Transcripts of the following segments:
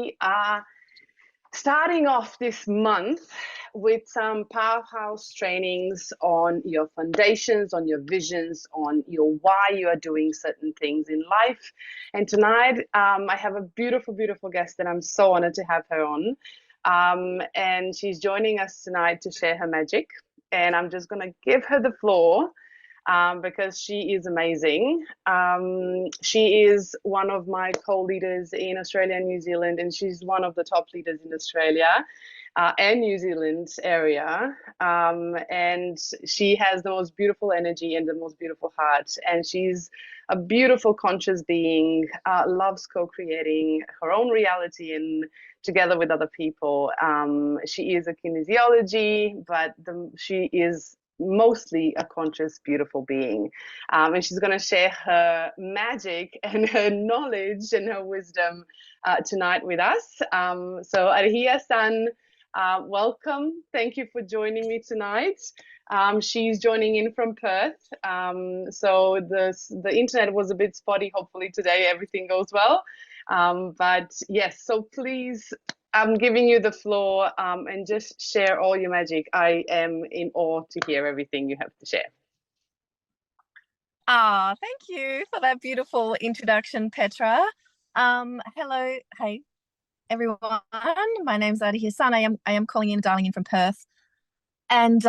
we are starting off this month with some powerhouse trainings on your foundations, on your visions, on your why you are doing certain things in life. And tonight, I have a beautiful, beautiful guest that I'm so honored to have her on. And she's joining us tonight to share her magic. And I'm just going to give her the floor because she is amazing. She is one of my co-leaders in Australia and New Zealand, and she's one of the top leaders in Australia and New Zealand area. And she has the most beautiful energy and the most beautiful heart. And she's a beautiful, conscious being, loves co-creating her own reality and together with other people. She is a kinesiology, but she is mostly a conscious, beautiful being. And she's going to share her magic and her knowledge and her wisdom tonight with us. So Arhia-san, welcome. Thank you for joining me tonight. She's joining in from Perth. So the internet was a bit spotty. Hopefully today everything goes well. But yes, so please, I'm giving you the floor and just share all your magic. I am in awe to hear everything you have to share. Thank you for that beautiful introduction, Petra. Hello, hey everyone. My name's Arhia-san. I am calling in, dialing in from Perth. And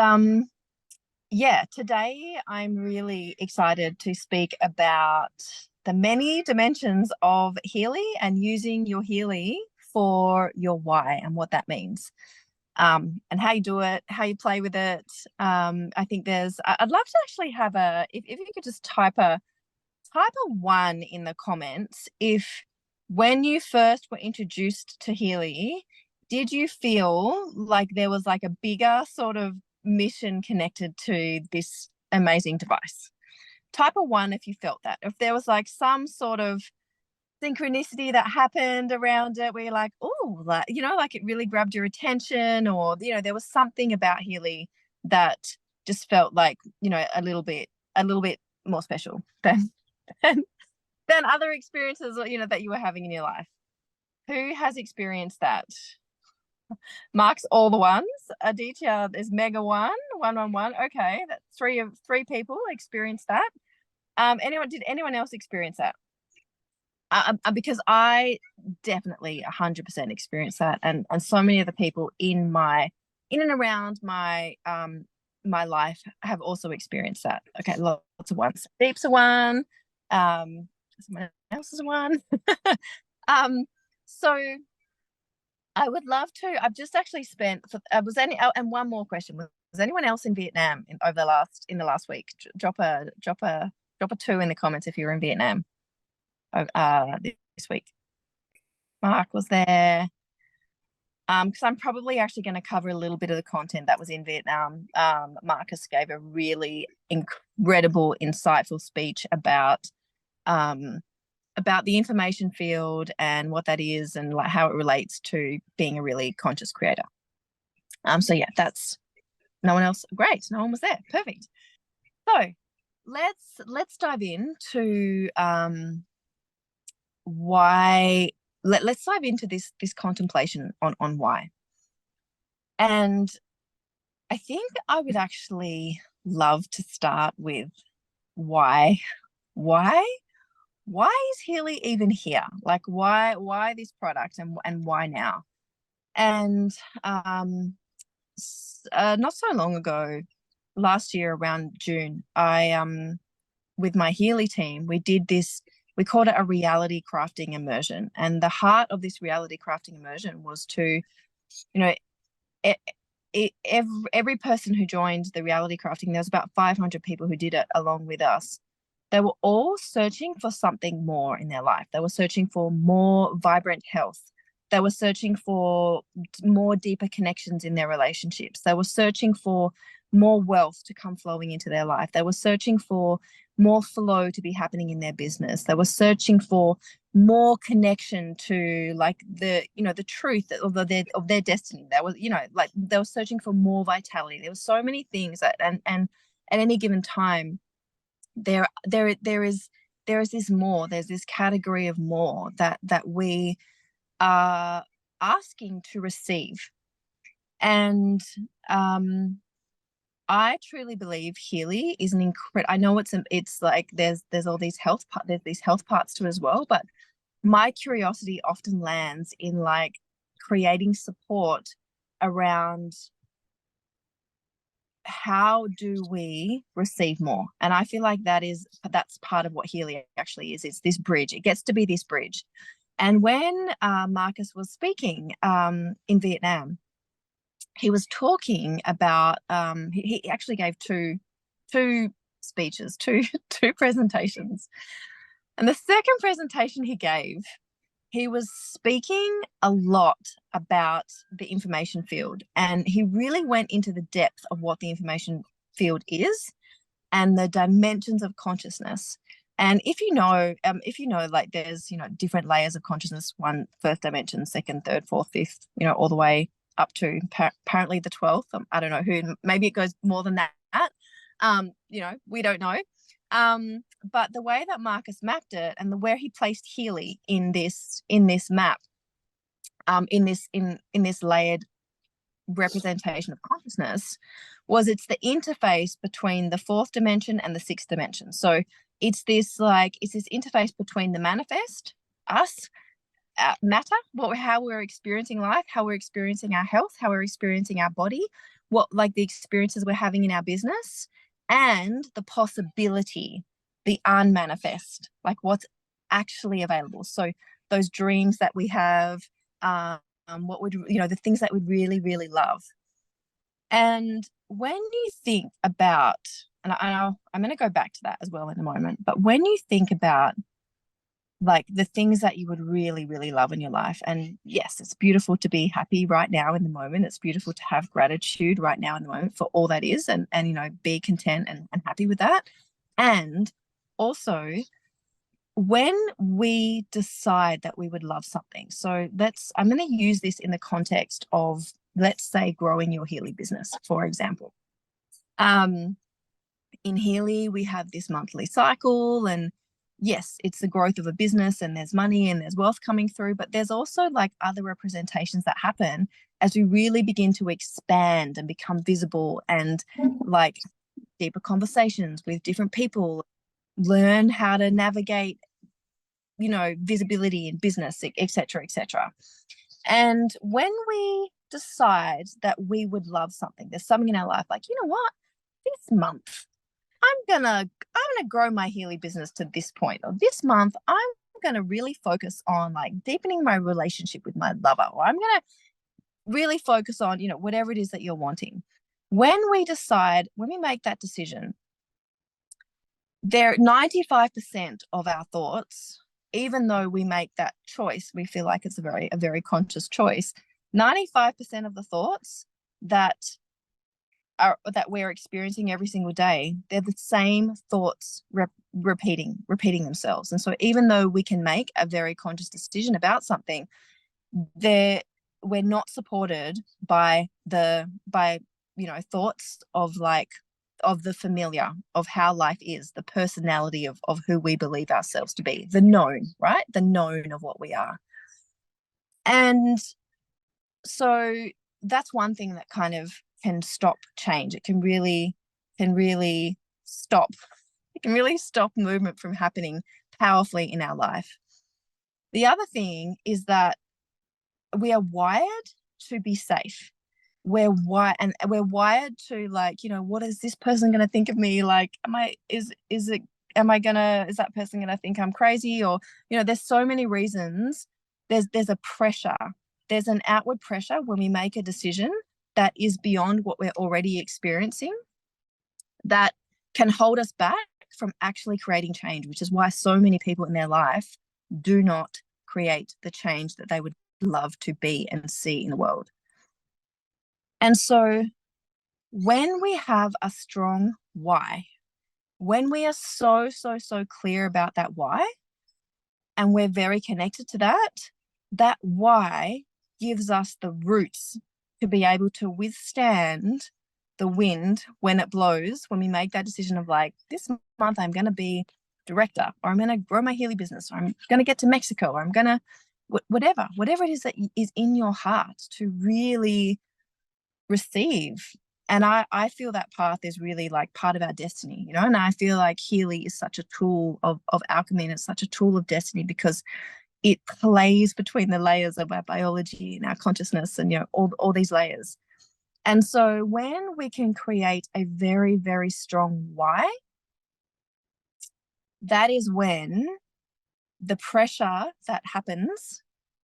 yeah, today I'm really excited to speak about the many dimensions of Healy and using your Healy for your why and what that means, and how you do it, how you play with it. I think I'd love to actually have if you could just type a 1 in the comments if when you first were introduced to Healy, did you feel like there was like a bigger sort of mission connected to this amazing device? Type a 1 if you felt that. If there was like some sort of synchronicity that happened around it where you're like, oh, like, like it really grabbed your attention, or there was something about Healy that just felt like a little bit more special than other experiences that you were having in your life. Who has experienced that? Mark's all the ones. Aditya is mega 1. Okay, that's three people experienced that. Did anyone else experience that? Because I definitely 100% experienced that, and so many of the people in and around my my life have also experienced that. Okay, lots of ones. Deep's a 1. Someone else is a 1. So I would love to. I've just actually spent. And one more question: was anyone else in Vietnam in the last week? Drop a 2 in the comments if you were in Vietnam this week. Mark was there. Because I'm probably actually going to cover a little bit of the content that was in Vietnam. Marcus gave a really incredible, insightful speech about the information field and what that is, and like how it relates to being a really conscious creator. So yeah, that's no one else. Great, no one was there. Perfect. So let's dive into why. Let's dive into this contemplation on why. And I think I would actually love to start with why is Healy even here? Like why this product and why now? And not so long ago, last year around June, I with my Healy team, we did this. We called it a reality crafting immersion. And the heart of this reality crafting immersion was to, every person who joined the reality crafting, there was about 500 people who did it along with us. They were all searching for something more in their life. They were searching for more vibrant health. They were searching for more deeper connections in their relationships. They were searching for more wealth to come flowing into their life. They were searching for more flow to be happening in their business. They were searching for more connection to like the truth of their destiny. That was like they were searching for more vitality. There were so many things that and at any given time there is this more. There's this category of more that we are asking to receive. And I truly believe Healy is an incredible. I know it's like there's all these there's these health parts to it as well, but my curiosity often lands in like creating support around how do we receive more. And I feel like that's part of what Healy actually is. It's this bridge. It gets to be this bridge. And when Marcus was speaking in Vietnam, he was talking about he actually gave two speeches, two presentations. And the second presentation he gave, he was speaking a lot about the information field, and he really went into the depth of what the information field is and the dimensions of consciousness. And if you know, like there's, different layers of consciousness, first dimension, second, third, fourth, fifth, all the way up to apparently the 12th. I don't know who, maybe it goes more than that. We don't know. But the way that Marcus mapped it and where he placed Healy in this map, in this layered representation of consciousness, was it's the interface between the fourth dimension and the sixth dimension. So it's this interface between the manifest, us, matter, how we're experiencing life, how we're experiencing our health, how we're experiencing our body, the experiences we're having in our business, and the possibility, the unmanifest, like what's actually available. So those dreams that we have, the things that we really, really love. And when you think about, and I'm going to go back to that as well in a moment, but when you think about like the things that you would really, really love in your life, and yes, it's beautiful to be happy right now in the moment. It's beautiful to have gratitude right now in the moment for all that is, and be content and happy with that. And also, when we decide that we would love something, so I'm going to use this in the context of, let's say, growing your Healy business, for example. In Healy, we have this monthly cycle, and yes, it's the growth of a business and there's money and there's wealth coming through, but there's also like other representations that happen as we really begin to expand and become visible, and like deeper conversations with different people, learn how to navigate, visibility in business, etc., etc. And when we decide that we would love something, there's something in our life, like, you know what, this month I'm gonna grow my Healy business to this point, or this month I'm gonna really focus on like deepening my relationship with my lover, or I'm gonna really focus on, whatever it is that you're wanting. When we make that decision, 95% of our thoughts, even though we make that choice, we feel like it's a very conscious choice. 95% of the thoughts that we're experiencing every single day, they're the same thoughts repeating themselves. And so even though we can make a very conscious decision about something, we're not supported by thoughts of the familiar, of how life is, the personality of who we believe ourselves to be, the known, right? The known of what we are. And so that's one thing that kind of can stop change. It can really stop. It can really stop movement from happening powerfully in our life. The other thing is that we are wired to be safe. We're wired to, like, what is this person going to think of me? Like, is that person going to think I'm crazy? Or, there's so many reasons. There's a pressure. There's an outward pressure when we make a decision that is beyond what we're already experiencing, that can hold us back from actually creating change, which is why so many people in their life do not create the change that they would love to be and see in the world. And so when we have a strong why, when we are so clear about that why, and we're very connected to that why gives us the roots to be able to withstand the wind when it blows, when we make that decision of like, this month I'm going to be director, or I'm going to grow my Healy business, or I'm going to get to Mexico, or I'm going to, whatever it is that is in your heart to really receive. And I feel that path is really like part of our destiny, you know, and I feel like Healy is such a tool of alchemy, and it's such a tool of destiny because it plays between the layers of our biology and our consciousness and, you know, all these layers. And so when we can create a very, very strong why, that is when the pressure that happens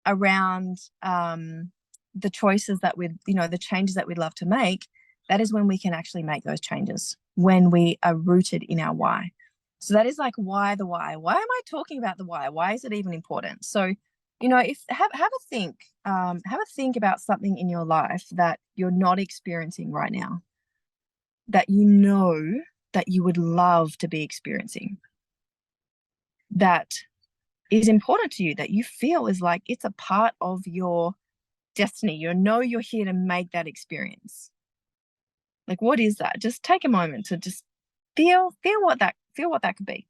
around the choices that we, you know, the changes that we'd love to make, that is when we can actually make those changes, when we are rooted in our why. So that is like why the why. Why am I talking about the why? Why is it even important? So, you know, if have a think about something in your life that you're not experiencing right now, that you know that you would love to be experiencing, that is important to you, that you feel is like it's a part of your destiny. You know you're here to make that experience. Like, what is that? Just take a moment to just feel what that could be.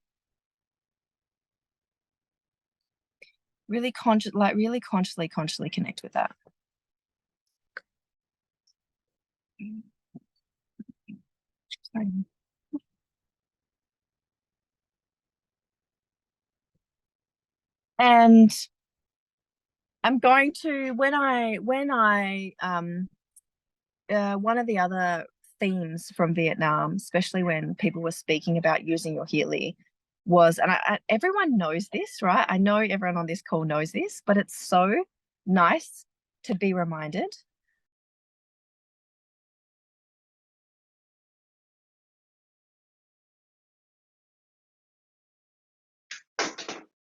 Really consciously connect with that. Sorry. And I'm going to, when I one of the other themes from Vietnam, especially when people were speaking about using your Healy, was, and everyone knows this, right? I know everyone on this call knows this, but it's so nice to be reminded.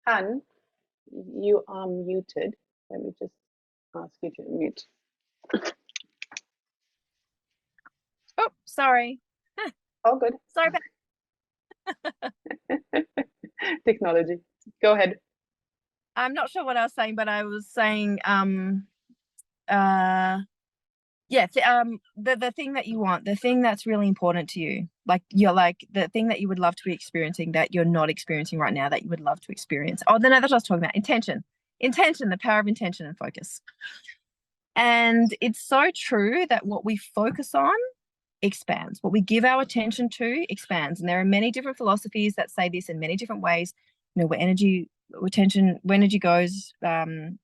Han, you are muted. Let me just ask you to mute. Oh, sorry. All good. Sorry about Technology. Go ahead. I'm not sure what I was saying, but I was saying yeah, the thing that you want, the thing that's really important to you, like you're like the thing that you would love to be experiencing that you're not experiencing right now that you would love to experience. Oh, no, that's what I was talking about. Intention, the power of intention and focus. And it's so true that what we focus on expands. What we give our attention to expands. And there are many different philosophies that say this in many different ways. You know, where energy goes, and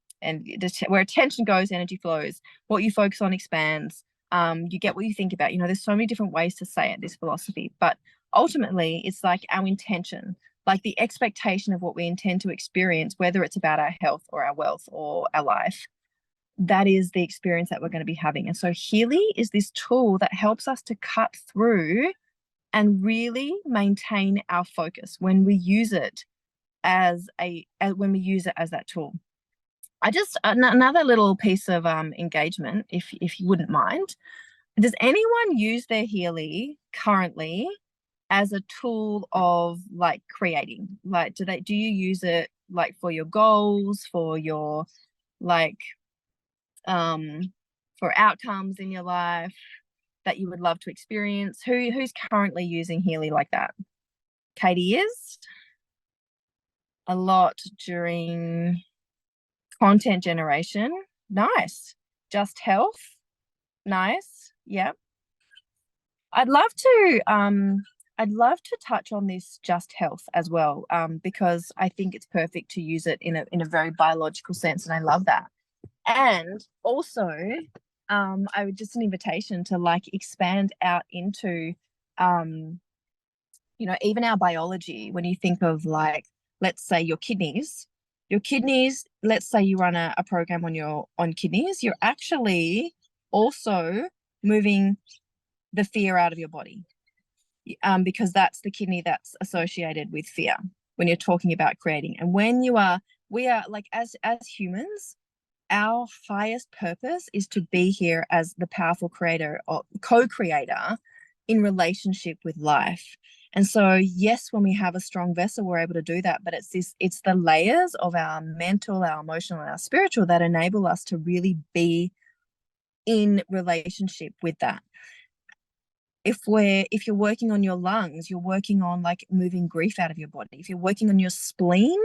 where attention goes, energy flows. What you focus on expands. You get what you think about. You know, there's so many different ways to say it, this philosophy. But ultimately, it's like our intention, like the expectation of what we intend to experience, whether it's about our health or our wealth or our life, that is the experience that we're going to be having. And so Healy is this tool that helps us to cut through and really maintain our focus when we use it as that tool. I just another little piece of engagement, if you wouldn't mind. Does anyone use their Healy currently as a tool of like creating? Like, do you use it like for your goals, for your like for outcomes in your life that you would love to experience? Who's currently using Healy like that? Katie is a lot during content generation. Nice. Just health. Nice. Yep. I'd love to touch on this just health as well, because I think it's perfect to use it in a very biological sense, and I love that. And also, I would just an invitation to like expand out into, you know, even our biology. When you think of like, let's say your kidneys, let's say you run a program on kidneys, you're actually also moving the fear out of your body, because that's the kidney that's associated with fear when you're talking about creating. And we are like, as humans, our highest purpose is to be here as the powerful creator or co-creator in relationship with life. And so, yes, when we have a strong vessel, we're able to do that. But it's the layers of our mental, our emotional, and our spiritual that enable us to really be in relationship with that. If you're working on your lungs, you're working on like moving grief out of your body. If you're working on your spleen,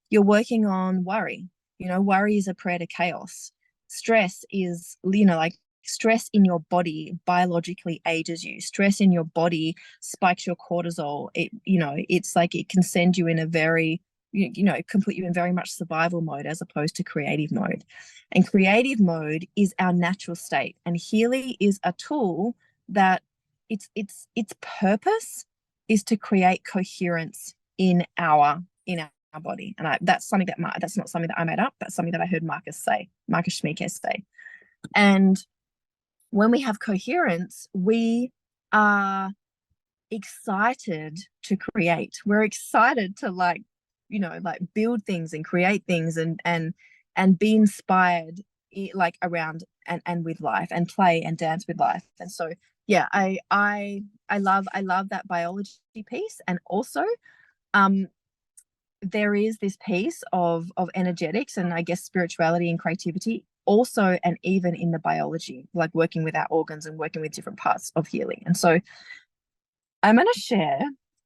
you're working on worry. Worry is a prayer to chaos. Stress is, like stress in your body biologically ages you. Stress in your body spikes your cortisol. It's like it can send you in a very, it can put you in very much survival mode as opposed to creative mode. And creative mode is our natural state. And Healy is a tool that its purpose is to create coherence in our body. And that's not something that I made up. That's something that I heard Marcus Schmiekes say. And when we have coherence, we are excited to create. We're excited to like build things and create things and be inspired like around and with life and play and dance with life. And so yeah, I love that biology piece. And also there is this piece of energetics and I guess spirituality and creativity also, and even in the biology, like working with our organs and working with different parts of Healy. And so I'm going to share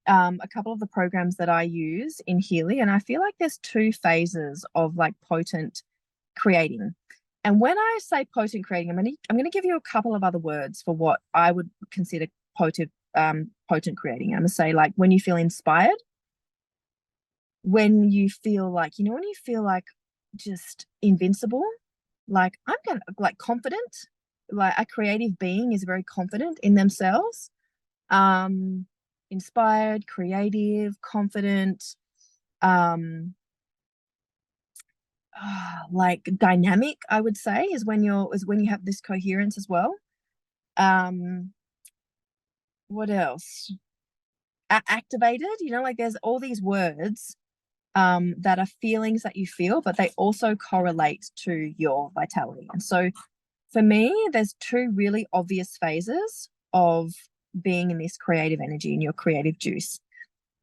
a couple of the programs that I use in Healy, and I feel like there's two phases of like potent creating. And when I say potent creating, I'm going to give you a couple of other words for what I would consider potent creating. I'm going to say like when you feel inspired, when you feel like, when you feel like just invincible, like I'm gonna like confident, like a creative being is very confident in themselves, inspired, creative, confident, like dynamic, I would say, is when you have this coherence as well. What else? Activated, like there's all these words that are feelings that you feel, but they also correlate to your vitality. And so for me, there's two really obvious phases of being in this creative energy, in your creative juice.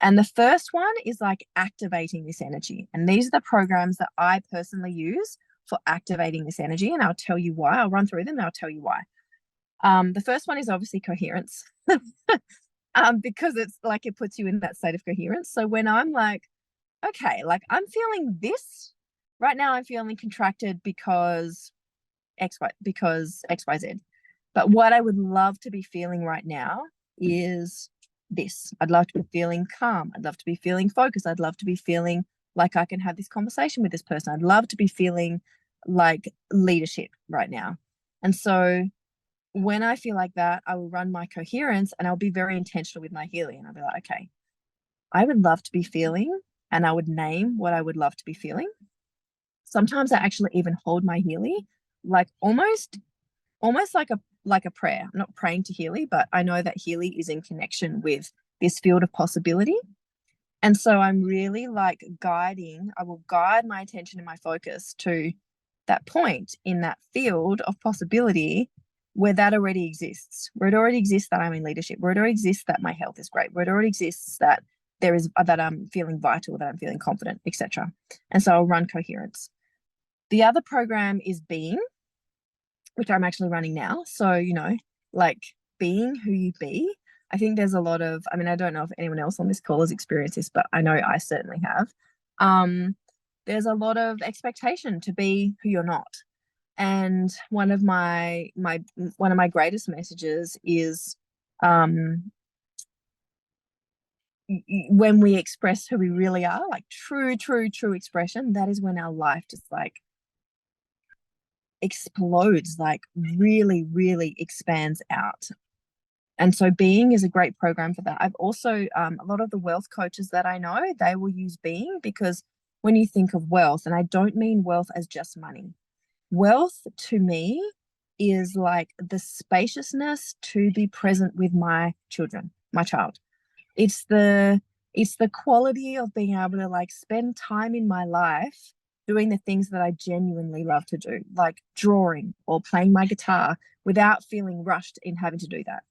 And the first one is like activating this energy. And these are the programs that I personally use for activating this energy. And I'll tell you why. I'll run through them and I'll tell you why. The first one is obviously coherence. Because it's like it puts you in that state of coherence. So when I'm like, okay, like I'm feeling this right now, I'm feeling contracted because XYZ. But what I would love to be feeling right now is this. I'd love to be feeling calm. I'd love to be feeling focused. I'd love to be feeling like I can have this conversation with this person. I'd love to be feeling like leadership right now. And so when I feel like that, I will run my coherence and I'll be very intentional with my Healy. And I'll be like, okay, I would love to be feeling, and I would name what I would love to be feeling. Sometimes I actually even hold my Healy like almost like a prayer. I'm not praying to Healy, but I know that Healy is in connection with this field of possibility. And so I'm really like I will guide my attention and my focus to that point in that field of possibility where that already exists, where it already exists that I'm in leadership, where it already exists that my health is great, where it already exists that that I'm feeling vital, that I'm feeling confident, etc. And so I'll run coherence. The other program is being, which I'm actually running now. So, like being who you be. I think there's a lot of, I don't know if anyone else on this call has experienced this, but I know I certainly have. There's a lot of expectation to be who you're not. And one of my greatest messages is when we express who we really are, like true expression, that is when our life just like explodes, like really expands out. And so being is a great program for that. I've also a lot of the wealth coaches that I know, they will use being, because when you think of wealth, and I don't mean wealth as just money, wealth to me is like the spaciousness to be present with my child. It's the quality of being able to like spend time in my life doing the things that I genuinely love to do, like drawing or playing my guitar, without feeling rushed in having to do that.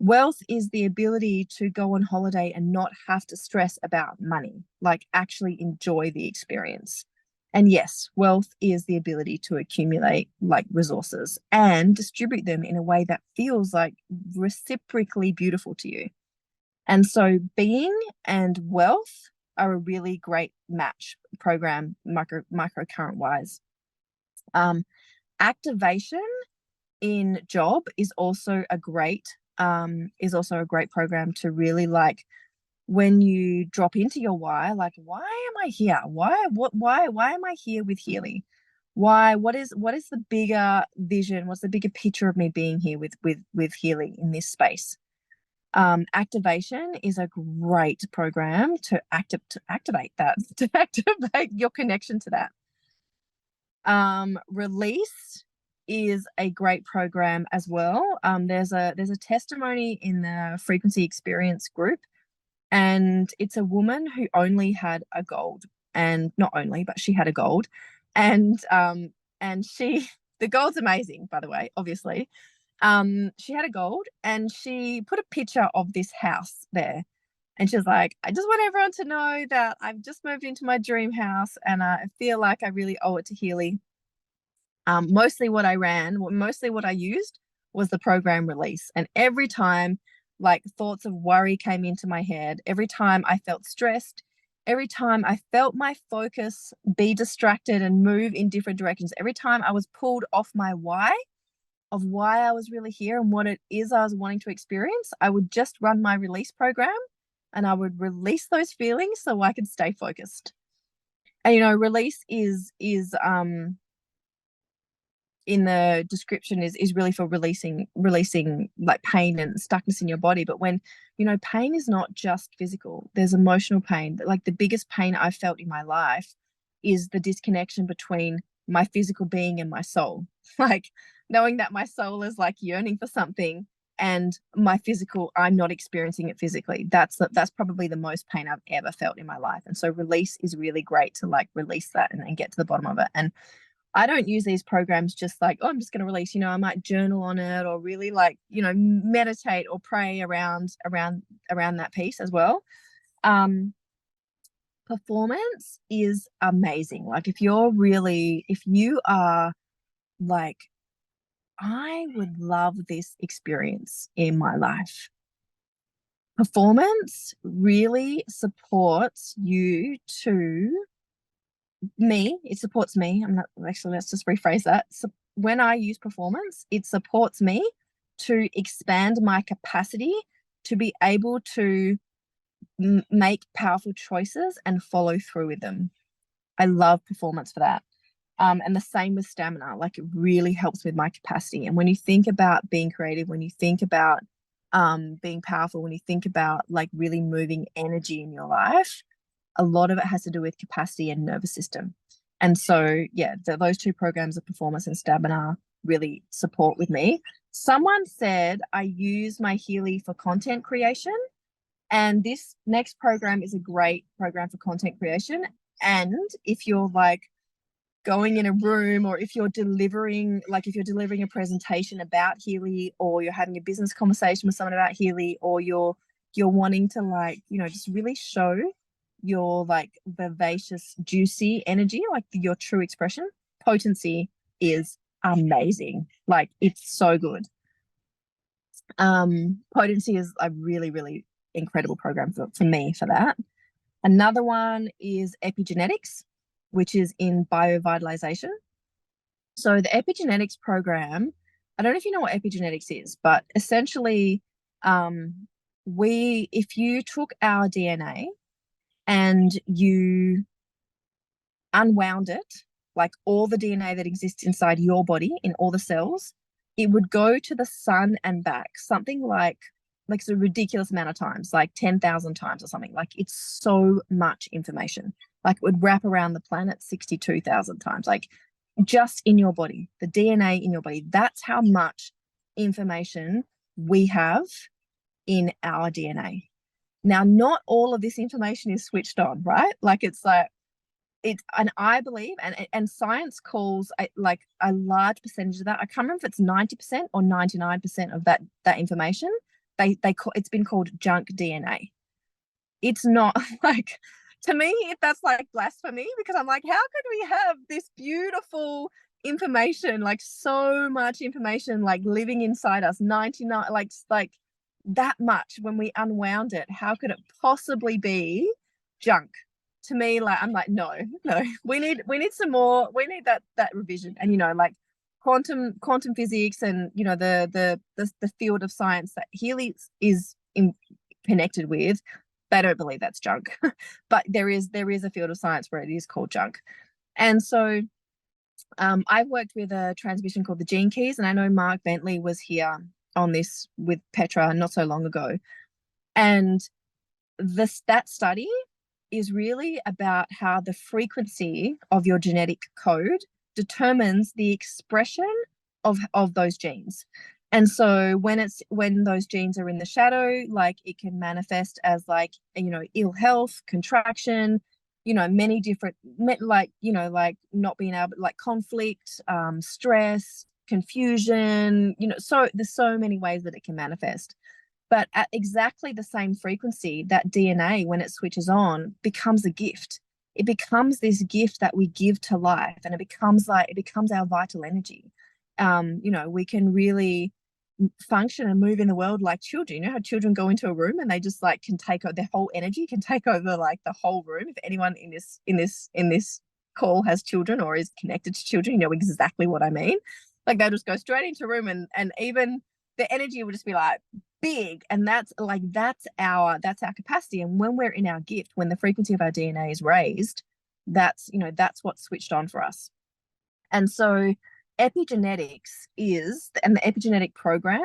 Wealth is the ability to go on holiday and not have to stress about money, like actually enjoy the experience. And yes, wealth is the ability to accumulate like resources and distribute them in a way that feels like reciprocally beautiful to you. And so being and wealth are a really great match program microcurrent wise. Activation in job is also a great program to really like when you drop into your why, like why am I here? Why am I here with Healy? What is the bigger vision? What's the bigger picture of me being here with Healy in this space? Activation is a great program to activate your connection to that. Release is a great program as well. There's a testimony in the frequency experience group, and it's a woman who only had a gold, and not only, but she had a gold, and she the gold's amazing, by the way, obviously. She had a gold and she put a picture of this house there. And she was like, I just want everyone to know that I've just moved into my dream house and I feel like I really owe it to Healy. Mostly what I used was the program release. And every time like thoughts of worry came into my head, every time I felt stressed, every time I felt my focus be distracted and move in different directions, every time I was pulled off my why of why I was really here and what it is I was wanting to experience, I would just run my release program and I would release those feelings so I could stay focused. And release is in the description is really for releasing like pain and stuckness in your body. But when pain is not just physical, there's emotional pain. Like the biggest pain I've felt in my life is the disconnection between my physical being and my soul. Like knowing that my soul is like yearning for something and my physical, I'm not experiencing it physically. That's probably the most pain I've ever felt in my life. And so release is really great to like release that and get to the bottom of it. And I don't use these programs just like, oh, I'm just going to release, I might journal on it or really like, meditate or pray around that piece as well. Performance is amazing. Like if you are like, I would love this experience in my life. Performance really supports you to me. It supports me. I'm not actually, let's just rephrase that. So when I use performance, it supports me to expand my capacity to be able to make powerful choices and follow through with them. I love performance for that. And the same with stamina, like it really helps with my capacity. And when you think about being creative, when you think about being powerful, when you think about like really moving energy in your life, a lot of it has to do with capacity and nervous system. And so, yeah, those two programs of performance and stamina really support with me. Someone said I use my Healy for content creation. And this next program is a great program for content creation. And if you're like going in a room or if you're delivering a presentation about Healy or you're having a business conversation with someone about Healy or you're wanting to like, just really show your like vivacious, juicy energy, like your true expression, potency is amazing. Like it's so good. Potency is a really, really incredible program for me for that. Another one is epigenetics, which is in biovitalization. So the epigenetics program, I don't know if you know what epigenetics is, but essentially, if you took our DNA and you unwound it, like all the DNA that exists inside your body in all the cells, it would go to the sun and back, something like a ridiculous amount of times, like 10,000 times or something. Like it's so much information. Like it would wrap around the planet 62,000 times, like just in your body, the DNA in your body. That's how much information we have in our DNA. Now, not all of this information is switched on, right? Like and I believe, and science calls like a large percentage of that. I can't remember if it's 90% or 99% of that information. They call it's been called junk DNA. It's not like, to me, that's like blasphemy, because I'm like, how could we have this beautiful information, like so much information, like living inside us, 99, like that much when we unwound it? How could it possibly be junk? to me, like, I'm like, no, we need some more, we need that revision. And like quantum physics, and the field of science that Healy is connected with, they don't believe that's junk. But there is a field of science where it is called junk. And so I've worked with a transmission called the Gene Keys, and I know Mark Bentley was here on this with Petra not so long ago. And that study is really about how the frequency of your genetic code determines the expression of those genes. And so when those genes are in the shadow, like, it can manifest as, like, ill health, contraction, many different, like, not being able, like, conflict, stress, confusion, so there's so many ways that it can manifest. But at exactly the same frequency, that DNA, when it switches on, becomes a gift. It becomes this gift that we give to life, and it becomes our vital energy. We can really function and move in the world like children. How children go into a room and they just, like, can take over, their whole energy can take over, like, the whole room. If anyone in this call has children or is connected to children, you know exactly what I mean. Like, they'll just go straight into a room, and even the energy will just be like big. And that's our capacity. And when we're in our gift, when the frequency of our DNA is raised, that's what's switched on for us. And so epigenetics and the epigenetic program,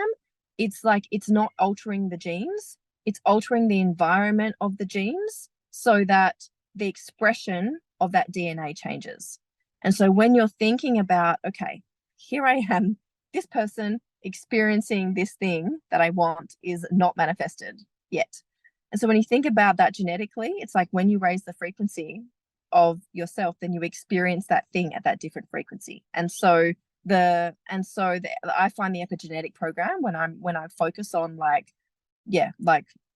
it's not altering the genes, it's altering the environment of the genes so that the expression of that DNA changes. And so when you're thinking about, okay, here I am, this person experiencing this thing that I want is not manifested yet. And so when you think about that genetically, it's like when you raise the frequency of yourself, then you experience that thing at that different frequency. And so I find the epigenetic program, when I focus on, like,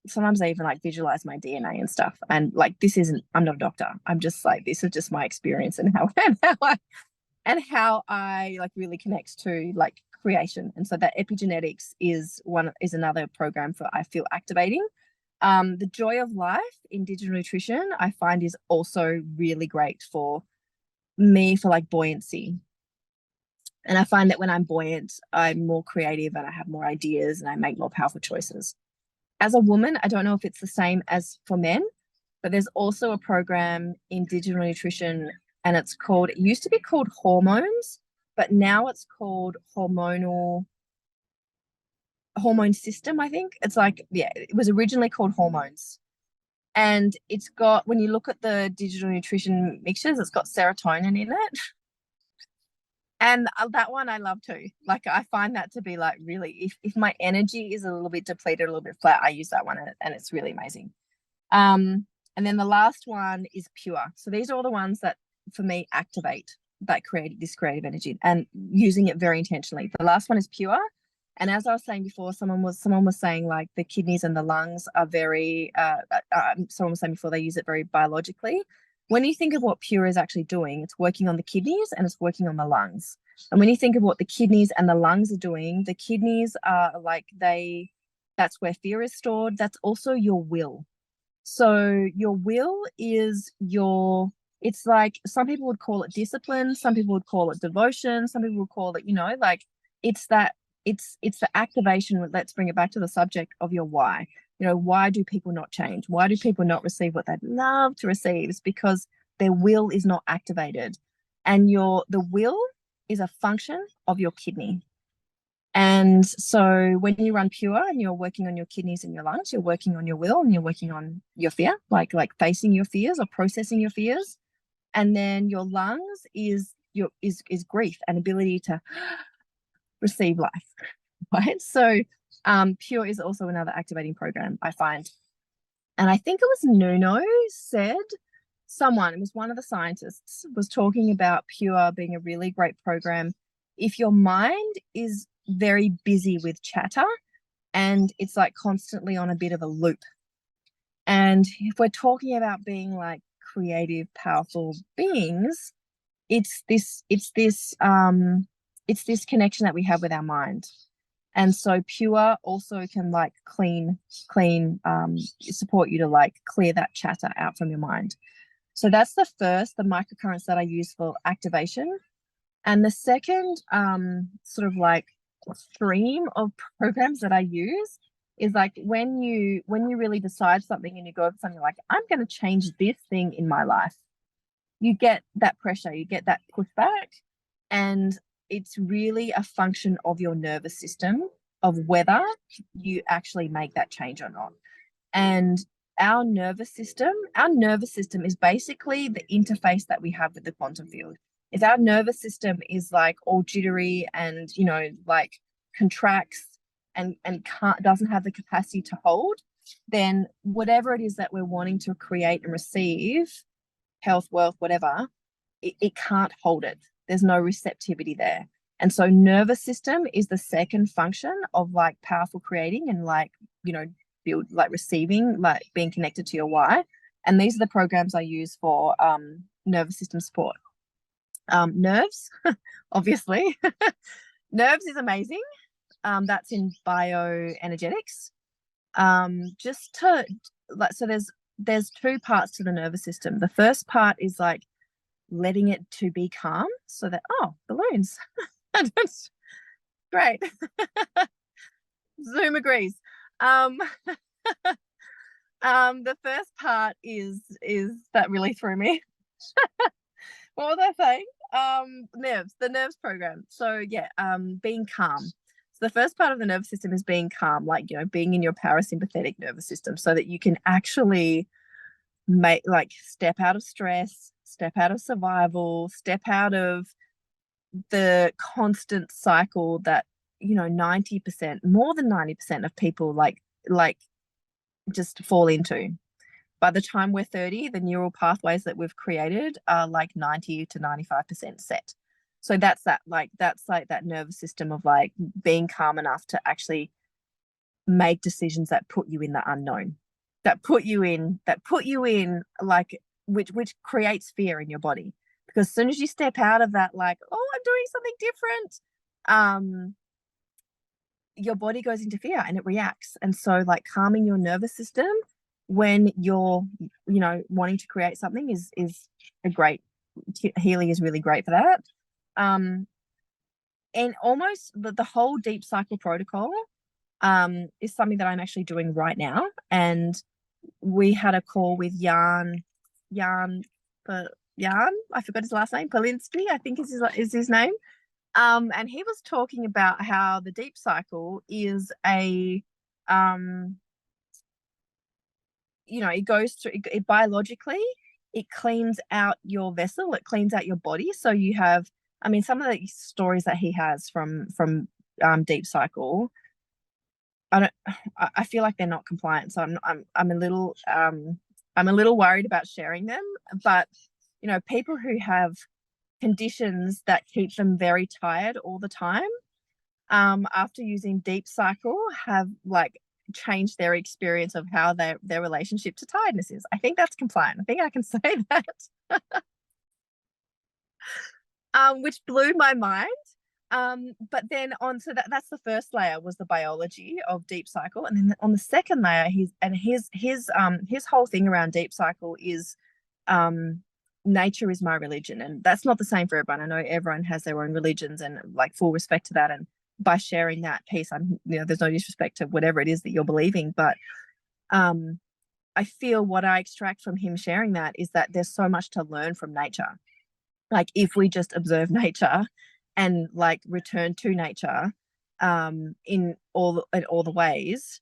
sometimes I even, like, visualize my DNA and stuff. And, like, I'm not a doctor. I'm just like, this is just my experience and how I like really connect to, like, creation. And so that epigenetics is another program for, I feel, activating. The Joy of Life in digital nutrition, I find, is also really great for me, for, like, buoyancy. And I find that when I'm buoyant, I'm more creative and I have more ideas and I make more powerful choices. As a woman, I don't know if it's the same as for men, but there's also a program in digital nutrition, and it used to be called hormones, but now it's called hormone system, I think. It's like, it was originally called hormones. And it's got, when you look at the digital nutrition mixtures, it's got serotonin in it. And that one I love too. Like, I find that to be, like, really, if my energy is a little bit depleted, a little bit flat, I use that one, and it's really amazing. And then the last one is Pure. So these are all the ones that, for me, activate that creative energy, and using it very intentionally. The last one is Pure. And as I was saying before, someone was saying, like, the kidneys and the lungs are very, someone was saying before, they use it very biologically. When you think of what Pure is actually doing, it's working on the kidneys and it's working on the lungs. And when you think of what the kidneys and the lungs are doing, the kidneys are, like, that's where fear is stored. That's also your will. So your will is it's like, some people would call it discipline, some people would call it devotion, some people would call it, like, it's the activation. Let's bring it back to the subject of your why. Why do people not change? Why do people not receive what they'd love to receive? It's because their will is not activated. And the will is a function of your kidney. And so when you run Pure and you're working on your kidneys and your lungs, you're working on your will and you're working on your fear, like facing your fears or processing your fears. And then your lungs is grief and ability to receive life, right? So Pure is also another activating program, I find. And I think it was Nuno said, it was one of the scientists, was talking about Pure being a really great program if your mind is very busy with chatter and it's, like, constantly on a bit of a loop. And if we're talking about being, like, creative, powerful beings, it's this connection that we have with our mind. And so Pure also can, like, clean support you to, like, clear that chatter out from your mind. So that's the microcurrents that I use for activation. And the second sort of like stream of programs that I use is like when you really decide something and you go for something like, I'm going to change this thing in my life, you get that pressure, you get that pushback, and it's really a function of your nervous system of whether you actually make that change or not. And our nervous system is basically the interface that we have with the quantum field. If our nervous system is like all jittery and, you know, like contracts and doesn't have the capacity to hold, then whatever it is that we're wanting to create and receive, health, wealth, whatever, it can't hold it. There's no receptivity there. And so nervous system is the second function of like powerful creating and like, you know, build like receiving, like being connected to your why. And these are the programs I use for nervous system support. Nerves, obviously. Nerves is amazing. That's in bioenergetics. Just to like, so there's two parts to the nervous system. The first part is like letting it to be calm, so that balloons. That's great. Zoom agrees. The first part is that really threw me. What was I saying? The nerves program. So yeah, being calm. So the first part of the nervous system is being calm, like, you know, being in your parasympathetic nervous system so that you can actually step out of stress, step out of survival, step out of the constant cycle that, you know, 90%, more than 90% of people like just fall into. By the time we're 30, the neural pathways that we've created are like 90 to 95% set. So that's that nervous system of like being calm enough to actually make decisions that put you in the unknown, that put you in like which creates fear in your body. Because as soon as you step out of that, like, oh, I'm doing something different, your body goes into fear and it reacts. And so like calming your nervous system when you're, you know, wanting to create something is a great, Healy is really great for that. And almost the whole deep cycle protocol is something that I'm actually doing right now. And we had a call with Jan, I forgot his last name, Polinsky, I think is his name. And he was talking about how the deep cycle is a, you know, it goes through it biologically, it cleans out your vessel, it cleans out your body. So you have, I mean, some of the stories that he has from deep cycle, I feel like they're not compliant. So I'm a little worried about sharing them. But, you know, people who have conditions that keep them very tired all the time, after using deep cycle have like changed their experience of how their relationship to tiredness is. I think that's compliant. I think I can say that. Which blew my mind. But then so that's the first layer, was the biology of deep cycle. And then on the second layer, his whole thing around deep cycle is nature is my religion. And that's not the same for everyone. I know everyone has their own religions, and like full respect to that. And by sharing that piece, I'm, you know, there's no disrespect to whatever it is that you're believing, but I feel what I extract from him sharing that is that there's so much to learn from nature. Like if we just observe nature and like return to nature in all the ways,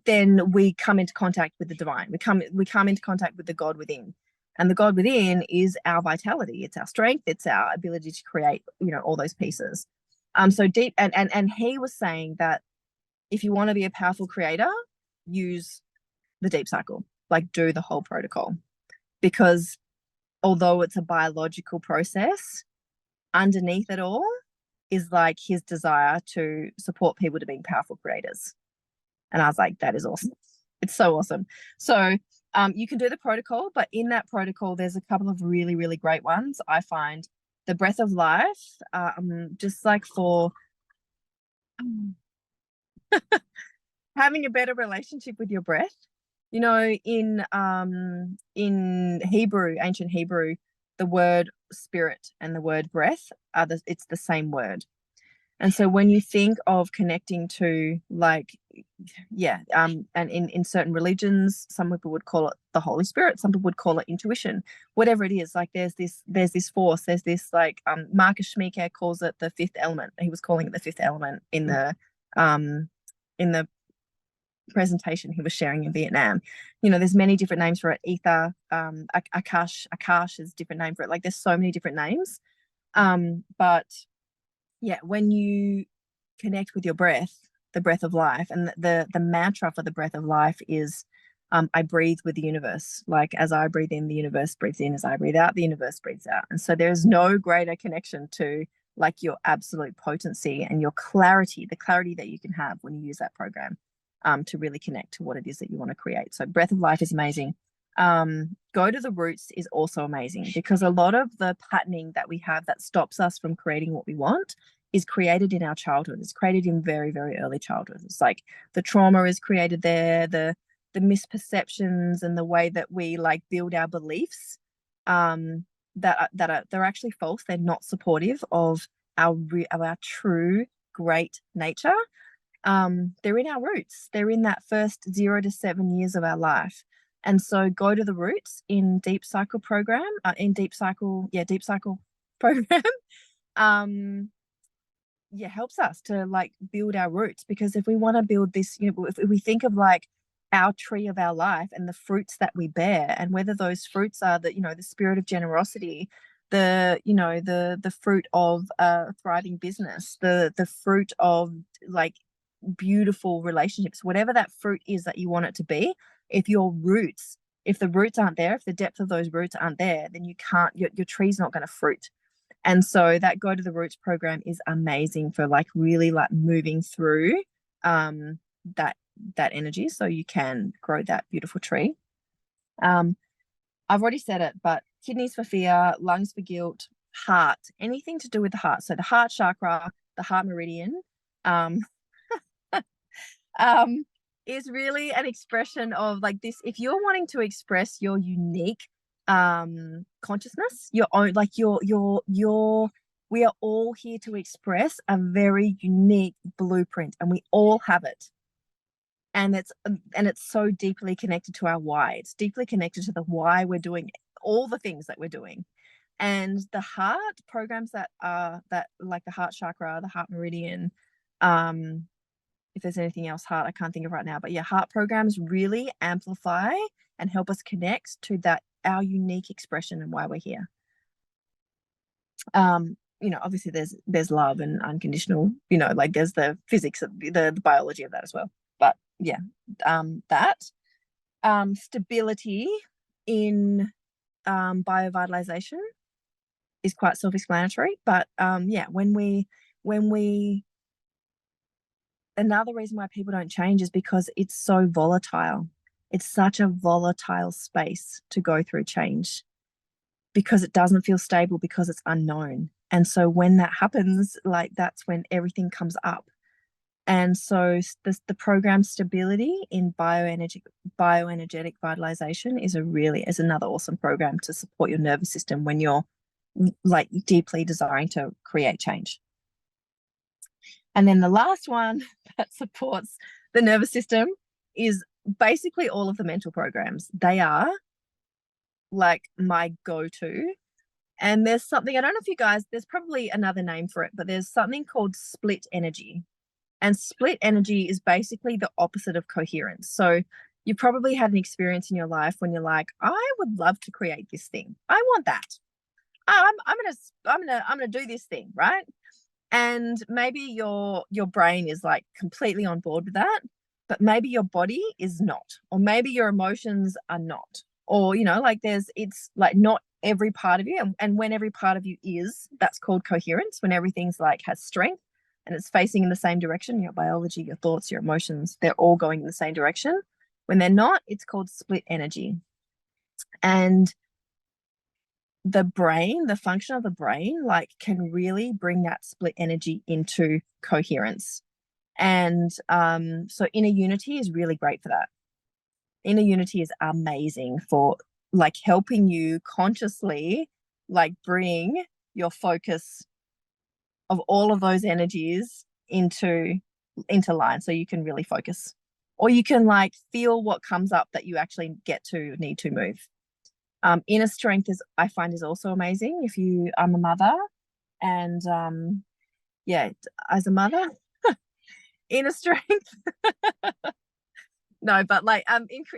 then we come into contact with the divine. We come into contact with the God within. And the God within is our vitality, it's our strength, it's our ability to create, you know, all those pieces. So deep, and he was saying that if you want to be a powerful creator, use the deep cycle, like do the whole protocol. Because although it's a biological process, underneath it all is like his desire to support people to being powerful creators. And I was like, that is awesome. It's so awesome. So you can do the protocol, but in that protocol, there's a couple of really, really great ones. I find the breath of life, just like for having a better relationship with your breath. In Hebrew, ancient Hebrew, the word spirit and the word breath it's the same word. And so when you think of connecting to, like, yeah, and in certain religions, some people would call it the Holy Spirit, some people would call it intuition, whatever it is. Like there's this force, there's this, like, Marcus Schmecker calls it the fifth element. He was calling it the fifth element um in the presentation he was sharing in Vietnam. There's many different names for it. Ether, Akash is a different name for it. Like, there's so many different names. But yeah, when you connect with your breath, the breath of life, and the mantra for the breath of life is, I breathe with the universe. Like, as I breathe in, the universe breathes in. As I breathe out, the universe breathes out. And so there's no greater connection to, like, your absolute potency and your clarity, the clarity that you can have when you use that program, to really connect to what it is that you want to create. So breath of life is amazing. Go to the roots is also amazing, because a lot of the patterning that we have that stops us from creating what we want is created in our childhood. It's created in very, very early childhood. It's like the trauma is created there, the misperceptions and the way that we, like, build our beliefs, they're actually false. They're not supportive of our true great nature. They're in our roots. They're in that first 0 to 7 years of our life. And so go to the roots in Deep Cycle program, Deep Cycle program. Helps us to, like, build our roots, because if we want to build this, if we think of, like, our tree of our life and the fruits that we bear, and whether those fruits are the spirit of generosity, the fruit of a thriving business, the fruit of, like, beautiful relationships, whatever that fruit is that you want it to be, if the roots aren't there, if the depth of those roots aren't there, then your tree's not going to fruit. And so that Go to the Roots program is amazing for, like, really, like, moving through that energy so you can grow that beautiful tree. I've already said it, but kidneys for fear, lungs for guilt, heart, anything to do with the heart. So the heart chakra, the heart meridian, is really an expression of, like, this. If you're wanting to express your unique consciousness, your own, like, we are all here to express a very unique blueprint, and we all have it. And it's so deeply connected to our why. It's deeply connected to the why we're doing all the things that we're doing. And the heart programs that like the heart chakra, the heart meridian, if there's anything else heart I can't think of right now, but yeah, heart programs really amplify and help us connect to that, our unique expression, and why we're here. Obviously there's love and unconditional, like, there's the physics of the biology of that as well. But yeah, that stability in biovitalization is quite self-explanatory. But when we another reason why people don't change is because it's so volatile. It's such a volatile space to go through change, because it doesn't feel stable, because it's unknown. And so when that happens, like, that's when everything comes up. And so the program stability in bioenergetic vitalization is another awesome program to support your nervous system when you're, like, deeply desiring to create change. And then the last one that supports the nervous system is basically all of the mental programs. They are, like, my go-to. And there's something, I don't know if you guys, there's probably another name for it, but there's something called split energy. And split energy is basically the opposite of coherence. So you probably had an experience in your life when you're like, I would love to create this thing. I want that. I'm gonna do this thing, right? And maybe your brain is, like, completely on board with that, but maybe your body is not, or maybe your emotions are not, or, like, it's like not every part of you. And when every part of you is, that's called coherence, when everything's, like, has strength and it's facing in the same direction. Your biology, your thoughts, your emotions, they're all going in the same direction. When they're not, it's called split energy. And the brain, the function of the brain, like, can really bring that split energy into coherence. And so inner unity is really great for that. Inner unity is amazing for like helping you consciously like bring your focus of all of those energies into line so you can really focus, or you can like feel what comes up that you actually get to need to move. Inner strength is, I find, is also amazing if you I'm a mother, and yeah, as a mother, inner strength. No, but like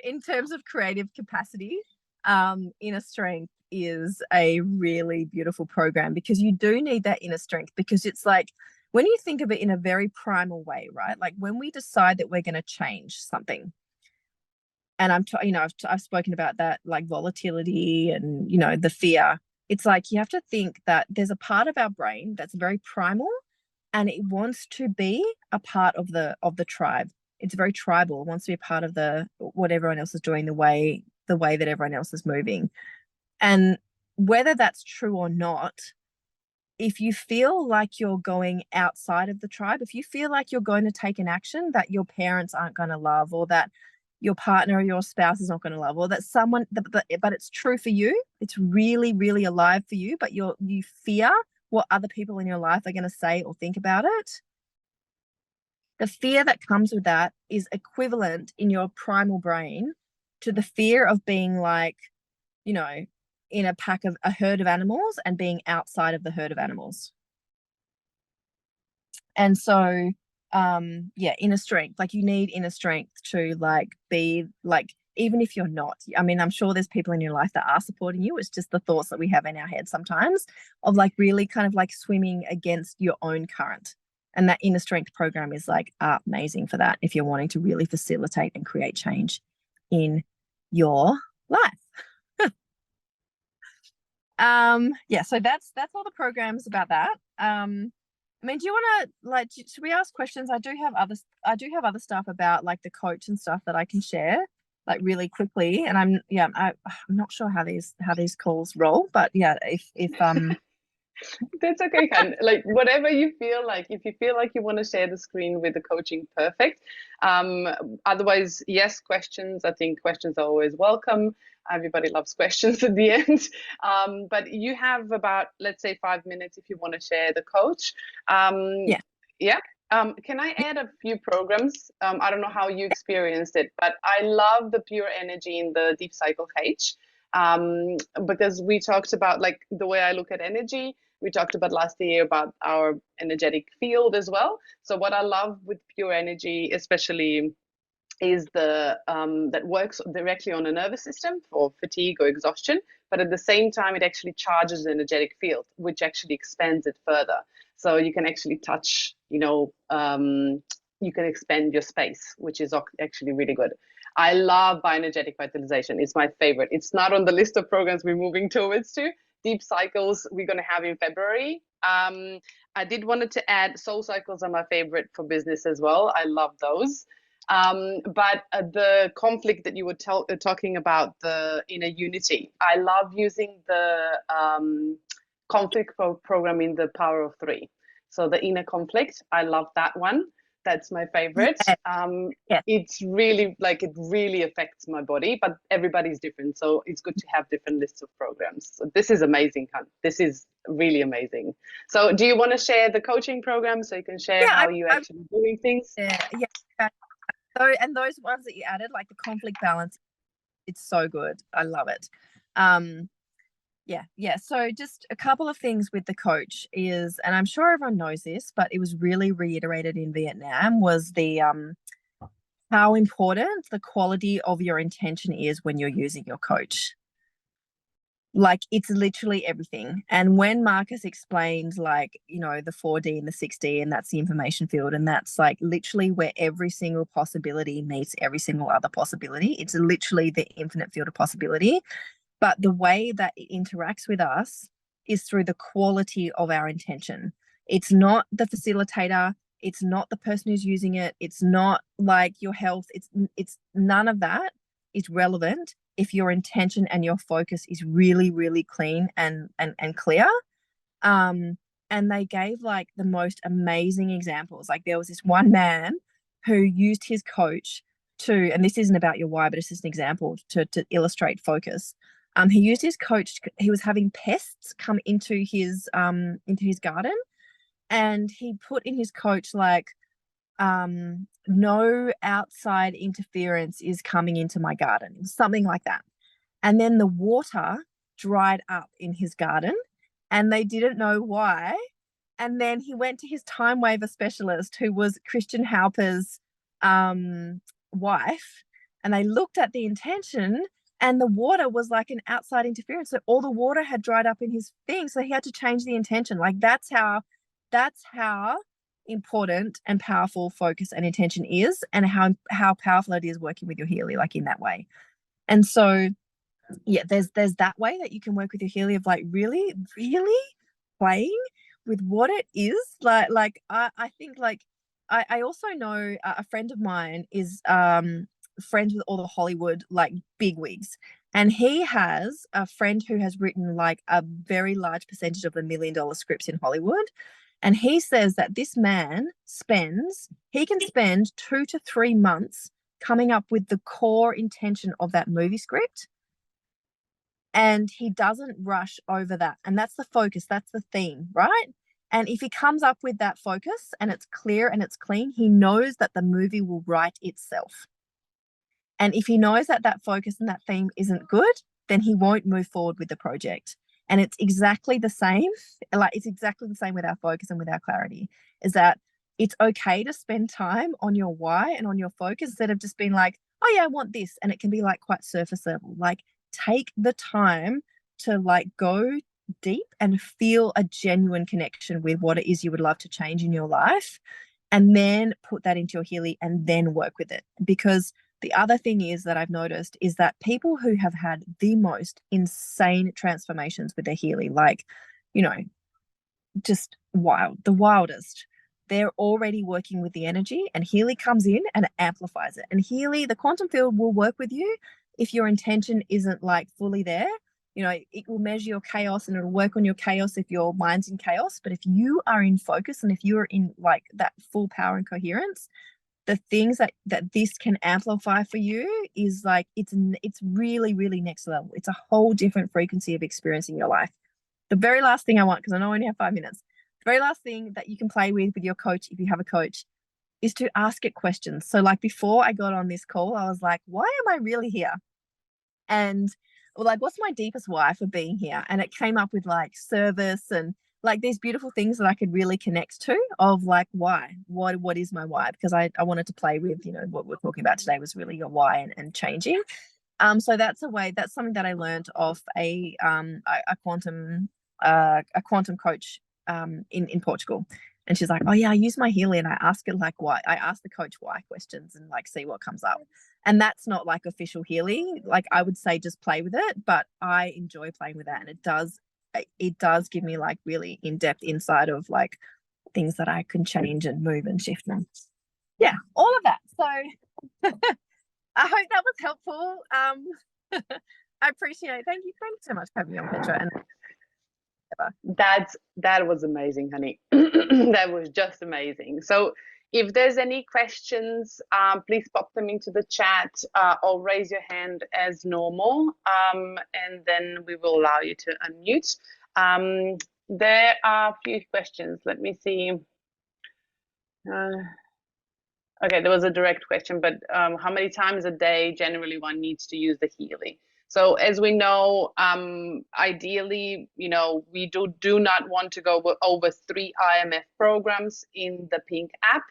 in terms of creative capacity, inner strength is a really beautiful program, because you do need that inner strength, because it's like when you think of it in a very primal way, right? Like when we decide that we're going to change something, and I've spoken about that, like volatility and the fear. It's like you have to think that there's a part of our brain that's very primal, and it wants to be a part of the tribe. It's very tribal. It wants to be a part of the what everyone else is doing, the way that everyone else is moving. And whether that's true or not, if you feel like you're going outside of the tribe, if you feel like you're going to take an action that your parents aren't going to love, or that your partner or your spouse is not going to love, or that someone, but it's true for you, it's really, really alive for you, but you fear what other people in your life are going to say or think about it, the fear that comes with that is equivalent in your primal brain to the fear of being like, you know, in a herd of animals and being outside of the herd of animals. And so, yeah, inner strength, like you need inner strength to like be like, even if you're not, I mean, I'm sure there's people in your life that are supporting you. It's just the thoughts that we have in our head sometimes of like really kind of like swimming against your own current. And that inner strength program is like amazing for that if you're wanting to really facilitate and create change in your life. Yeah, so that's all the programs about that. I mean, do you want to like should we ask questions? I do have other stuff about like the coach and stuff that I can share like really quickly, and I'm not sure how these calls roll, but yeah, if That's okay, Ken. Like whatever you feel like. If you feel like you want to share the screen with the coaching, perfect. Um, Otherwise, yes, questions. I think questions are always welcome. Everybody loves questions at the end. But you have about, let's say, 5 minutes if you want to share the coach. yeah. Yeah. Can I add a few programs? I don't know how you experienced it, but I love the pure energy in the Deep Cycle H, because we talked about like the way I look at energy. We talked about last year about our energetic field as well. So what I love with pure energy, especially, is the that works directly on a nervous system for fatigue or exhaustion, but at the same time it actually charges the energetic field, which actually expands it further. So you can actually touch, you can expand your space, which is actually really good. I love bioenergetic vitalization. It's my favorite. It's not on the list of programs we're moving towards to. Deep cycles we're going to have in February. I did wanted to add soul cycles are my favorite for business as well. I love those. But the conflict that you were talking about, the inner unity, I love using the conflict program in the power of three. So the inner conflict, I love that one. That's my favorite. Yeah, yeah. It's really like it really affects my body, but everybody's different. So it's good to have different lists of programs. So this is amazing, Hun. This is really amazing. So do you want to share the coaching program so you can share Yeah, how you actually doing things? yeah. So, and those ones that you added, like the conflict balance, it's so good. I love it. Um, yeah. So just a couple of things with the coach is, and I'm sure everyone knows this, but it was really reiterated in Vietnam, was the how important the quality of your intention is when you're using your coach. Like it's literally everything. And when Marcus explained like, the 4D and the 6D, and that's the information field, and that's like literally where every single possibility meets every single other possibility. It's literally the infinite field of possibility. But the way that it interacts with us is through the quality of our intention. It's not the facilitator, it's not the person who's using it, it's not like your health, it's none of that is relevant if your intention and your focus is really, really clean and clear. And they gave like the most amazing examples. Like there was this one man who used his coach to, and this isn't about your why, but it's just an example to illustrate focus. He used his coach. He was having pests come into his garden, and he put in his coach like, no outside interference is coming into my garden, something like that. And then the water dried up in his garden, and they didn't know why. And then he went to his time waiver specialist, who was Christian Halper's wife, and they looked at the intention, and the water was like an outside interference. So all the water had dried up in his thing. So he had to change the intention. Like that's how important and powerful focus and intention is, and how powerful it is working with your Healy, like in that way. And so yeah, there's that way that you can work with your Healy of like really, really playing with what it is. Like I think like I also know a friend of mine is friends with all the Hollywood like bigwigs, and he has a friend who has written like a very large percentage of the $1 million scripts in Hollywood. And he says that this man he can spend 2 to 3 months coming up with the core intention of that movie script. And he doesn't rush over that. And that's the focus. That's the theme, right? And if he comes up with that focus and it's clear and it's clean, he knows that the movie will write itself. And if he knows that that focus and that theme isn't good, then he won't move forward with the project. And it's exactly the same. Like it's exactly the same with our focus and with our clarity, is that it's okay to spend time on your why and on your focus instead of just being like, oh yeah, I want this. And it can be like quite surface level. Like take the time to like go deep and feel a genuine connection with what it is you would love to change in your life, and then put that into your Healy and then work with it. Because the other thing is that I've noticed is that people who have had the most insane transformations with their Healy, like, you know, just wild, the wildest, they're already working with the energy, and Healy comes in and amplifies it. And Healy, the quantum field will work with you if your intention isn't like fully there. You know, it will measure your chaos and it'll work on your chaos if your mind's in chaos. But if you are in focus and if you're in like that full power and coherence, the things that this can amplify for you is like it's really, really next level. It's a whole different frequency of experiencing your life. The very last thing I want, because I know I only have 5 minutes, the very last thing that you can play with your coach, if you have a coach, is to ask it questions. So like before I got on this call, I was like, why am I really here? And like, what's my deepest why for being here? And it came up with like service and like these beautiful things that I could really connect to of like, why, what is my why? Because I wanted to play with, you know, what we're talking about today was really your why and changing. So that's something that I learned off a quantum coach in Portugal. And she's like, oh yeah, I use my Healy and I ask it like why. I ask the coach why questions and like see what comes up. And that's not like official Healy. Like I would say just play with it, but I enjoy playing with that. And it does give me like really in-depth insight of like things that I can change and move and shift. And yeah, all of that. So I hope that was helpful. I appreciate it. Thank you so much for having me on, Petra. And that was amazing, honey. That was just amazing. So if there's any questions, please pop them into the chat or raise your hand as normal, and then we will allow you to unmute. There are a few questions. Let me see. Okay, there was a direct question, but how many times a day generally one needs to use the Healy? So as we know, ideally, you know, we do not want to go over 3 IMF programs in the pink app.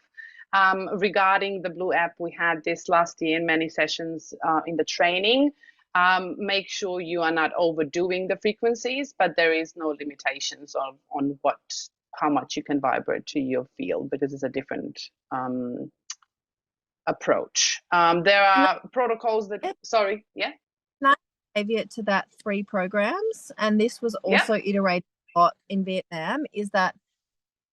Regarding the blue app, we had this last year in many sessions in the training. Make sure you are not overdoing the frequencies, but there is no limitations on how much you can vibrate to your field, because it's a different approach. There are protocols that, sorry, yeah? Caveat to that 3 programs, and this was also iterated a lot in Vietnam, is that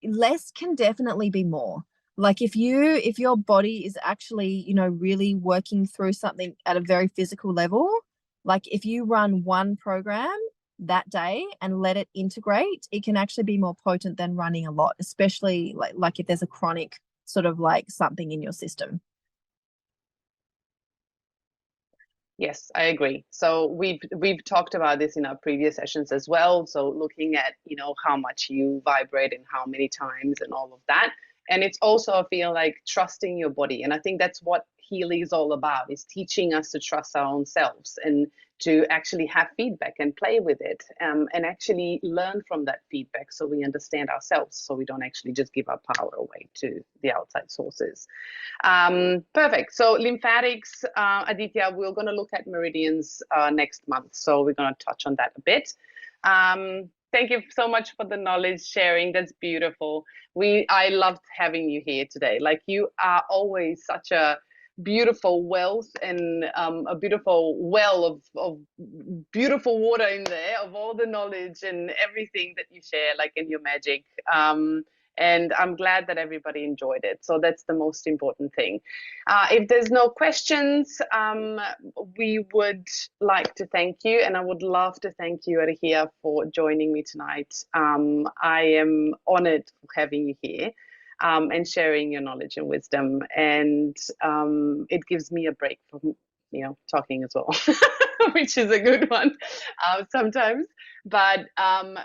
less can definitely be more. Like if your body is actually, you know, really working through something at a very physical level, like if you run 1 program that day and let it integrate, it can actually be more potent than running a lot, especially like if there's a chronic sort of like something in your system. Yes, I agree. So we've talked about this in our previous sessions as well. So looking at, how much you vibrate and how many times and all of that. And it's also, I feel like, trusting your body. And I think that's what Healy is all about, is teaching us to trust our own selves and to actually have feedback and play with it, and actually learn from that feedback so we understand ourselves, so we don't actually just give our power away to the outside sources. Perfect. So lymphatics, Aditya, we're going to look at meridians next month. So we're going to touch on that a bit. Thank you so much for the knowledge sharing. That's beautiful. I loved having you here today. Like, you are always such a beautiful wealth and a beautiful well of beautiful water in there, of all the knowledge and everything that you share, like in your magic. And I'm glad that everybody enjoyed it. So that's the most important thing. If there's no questions, we would like to thank you, and I would love to thank you, Arihia, for joining me tonight. I am honored for having you here, and sharing your knowledge and wisdom. And it gives me a break from, talking as well, which is a good one sometimes. But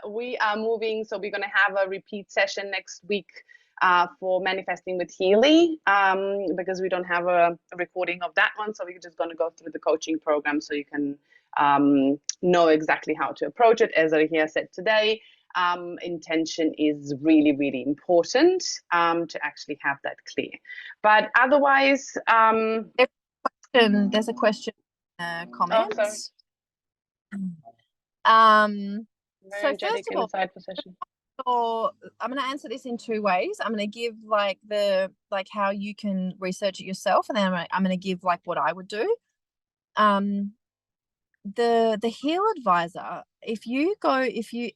we are moving, so we're going to have a repeat session next week for manifesting with Healy, because we don't have a recording of that one. So we're just going to go through the coaching program so you can know exactly how to approach it. As Arihia said today, intention is really, really important to actually have that clear. But otherwise, there's a question in the comments. Very energetic and insightful session. So I'm going to answer this in two ways. I'm going to give like how you can research it yourself, and then I'm going to give like what I would do. The Heal Advisor,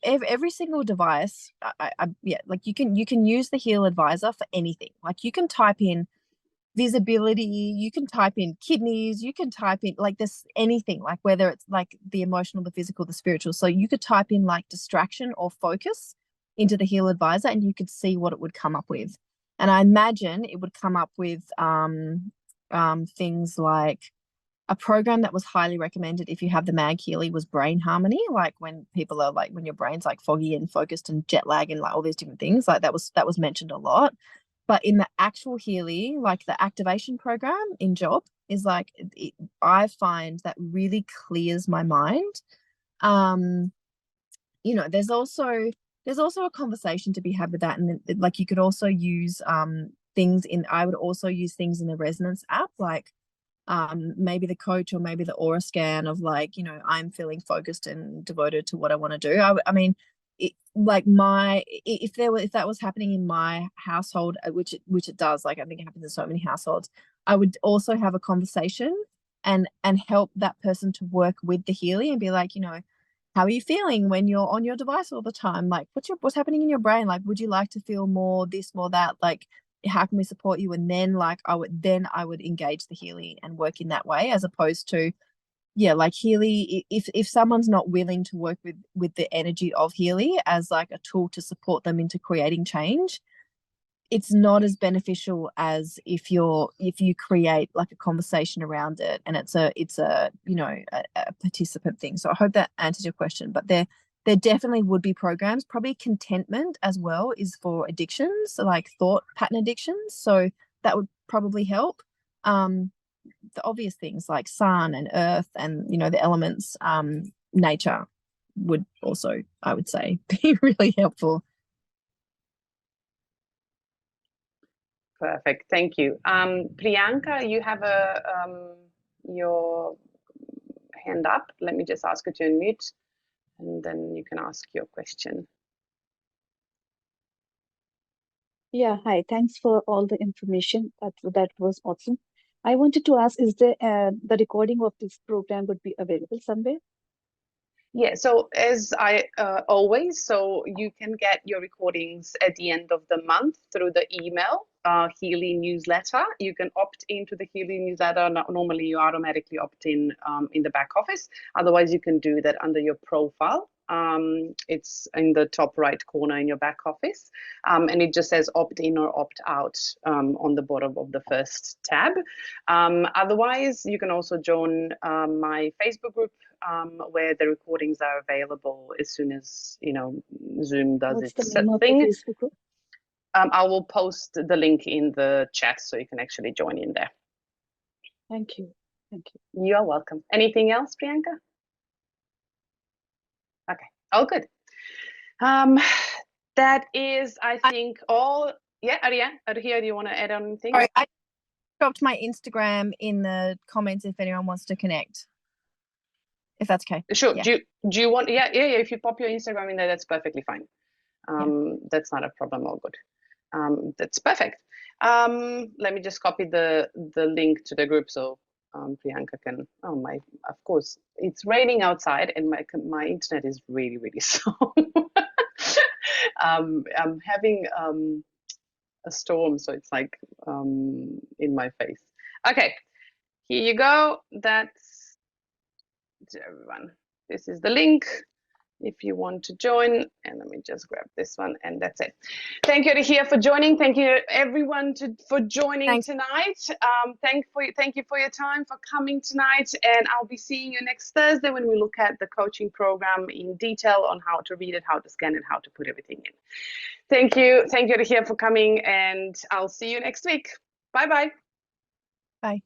every single device, like you can use the Heal Advisor for anything. Like, you can type in visibility, you can type in kidneys, you can type in like this anything, like whether it's like the emotional, the physical, the spiritual. So you could type in like distraction or focus into the Heal Advisor, and you could see what it would come up with. And I imagine it would come up with things like a program that was highly recommended if you have the Mag Healy was brain harmony, like when people are like, when your brain's like foggy and focused and jet lag and like all these different things, like that was mentioned a lot. But in the actual Healy, like the activation program in job is like, I find that really clears my mind. There's also a conversation to be had with that. And like, you could also use I would also use things in the Resonance app, like maybe the coach or maybe the aura scan of like, I'm feeling focused and devoted to what I want to do. I mean, if that was happening in my household, which it does, like I think it happens in so many households, I would also have a conversation and help that person to work with the Healy and be like, how are you feeling when you're on your device all the time? Like, what's happening in your brain? Like, would you like to feel more this, more that? Like, how can we support you? And then like I would engage the Healy and work in that way, as opposed to, like Healy, if someone's not willing to work with the energy of Healy as like a tool to support them into creating change, it's not as beneficial as if you create like a conversation around it, and it's a participant thing. So I hope that answers your question. But there definitely would be programs. Probably contentment as well is for addictions, like thought pattern addictions. So that would probably help. The obvious things like sun and earth and the elements, nature would also, I would say, be really helpful. Perfect. Thank you. Priyanka, you have your hand up. Let me just ask you to unmute, and then you can ask your question. Yeah, hi. Thanks for all the information. That was awesome. I wanted to ask, is the recording of this program would be available somewhere? Yeah, so as I always, so you can get your recordings at the end of the month through the email, Healy newsletter. You can opt into the Healy newsletter. Normally you automatically opt in the back office. Otherwise, you can do that under your profile It's in the top right corner in your back office, and it just says opt in or opt out on the bottom of the first tab. Otherwise, you can also join my Facebook group where the recordings are available as soon as Zoom does What's its the name of the thing. Facebook group? I will post the link in the chat so you can actually join in there. Thank you. Thank you. You're welcome. Anything else, Priyanka? Okay. Oh, good. That is, I think, all. Yeah, Arya, do you want to add on anything? Sorry, I dropped my Instagram in the comments if anyone wants to connect. If that's okay. Sure. Yeah. Do you want? Yeah. If you pop your Instagram in there, that's perfectly fine. That's not a problem. All good. That's perfect. Let me just copy the link to the group so Priyanka can. Oh my! Of course, it's raining outside and my internet is really slow. I'm having a storm, so it's like in my face. Okay, here you go. That's to everyone. This is the link if you want to join, and let me just grab this one, and that's it. Thank you here for joining. Thank you everyone for joining tonight. Thank you for your time, for coming tonight, and I'll be seeing you next Thursday when we look at the coaching program in detail on how to read it, how to scan it, how to put everything in. Thank you here for coming, and I'll see you next week. Bye. Bye.